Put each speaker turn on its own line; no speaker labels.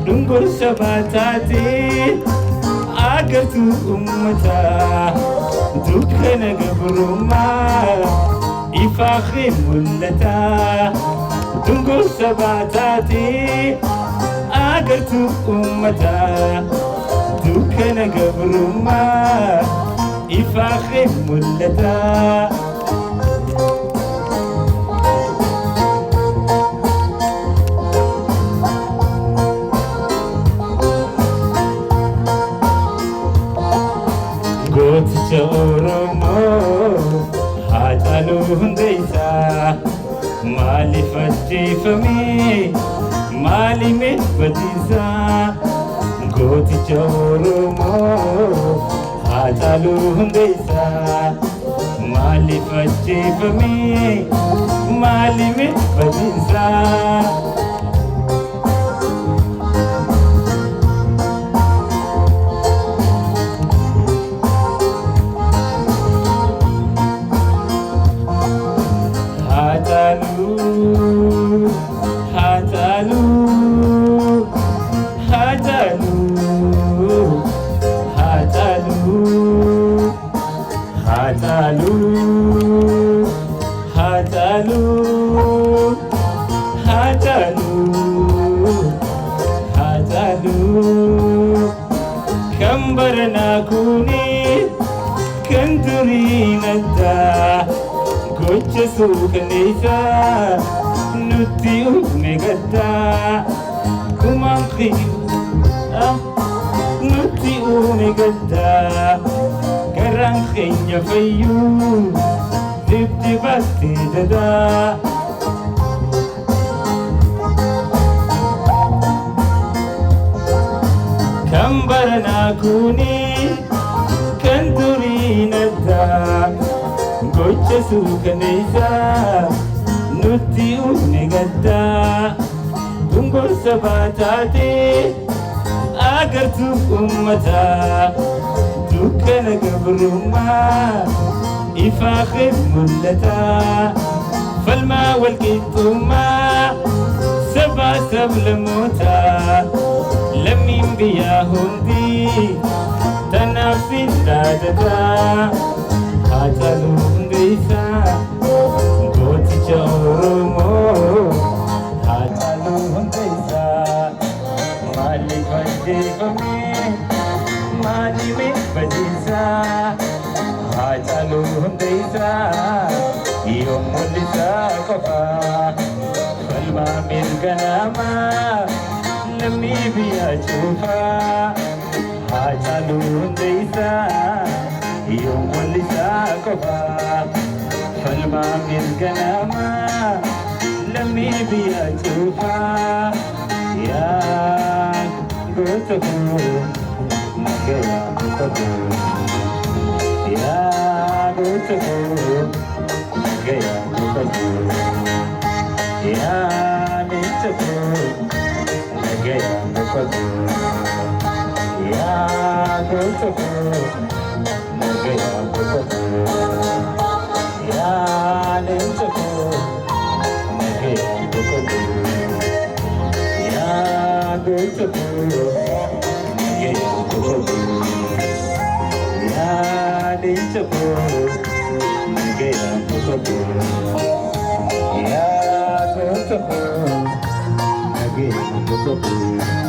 Dungoo Sabaa Taate agartuu uummataa dukkana gabrummaa ifaaqee mul'ataa. Dungoo Sabaa Taate agartuu uummataa dukkana gabrummaa ifaaqee mul'ataa. Gooticha Oromoo Hacaaluu hundeessaa maaliif ajjeefamee maaliif badiisaa. Gooticha Oromoo Hacaaluu hundeessaa maaliif ajjeefamee maaliif badiisaa. Hacaaluu, Hacaaluu, Hacaaluu, Hacaaluu, Hacaaluu, Hacaaluu, Hacaaluu, Hacaaluu. Kan baranaa kuni kan durii naddaa. Gocha suukaneessaa nutti uume gaddaa gumaan keenya nutti uume gaddaa garaan keenya fayyuu dibdibattee dadaa. Kan baranaa kuni kan durii naddaa. Gocha suukaneessaa nutti uume gaddaa. Dungoo Sabaa Taate agartuu uummataa dukkana gabrummaa ifaaqee mul'ataa. Falmaa walqixxummaa sabaa sablammootaa lammiin biyyaa hundi tanaaf sin dhaadataa. Hacaaluu hundeessaa gooticha Oromoo Hacaaluu hundeessaa maaliif ajjeefamee maaliif badiisaa. Hacaaluu hundeessaa yoo mul'isaa qofaa falmaa mirga namaa lammii biyyaa cuufaa. Hacaaluu hundeessaa yoo mul'isaa qofaa falmaa mirga namaa lammii biyyaa cuufaa. Yaa goota koo nagayaa goota koo yaa goota koo nagayaa goota koo yaa leenca koo nagayaa goota koo yaa goota koo. Yaa leenca koo nagayaa goota koo yaa goota koo nagayaa goota koo yaa leenca koo nagayaa goota koo yaa goota koo nagayaa goota koo.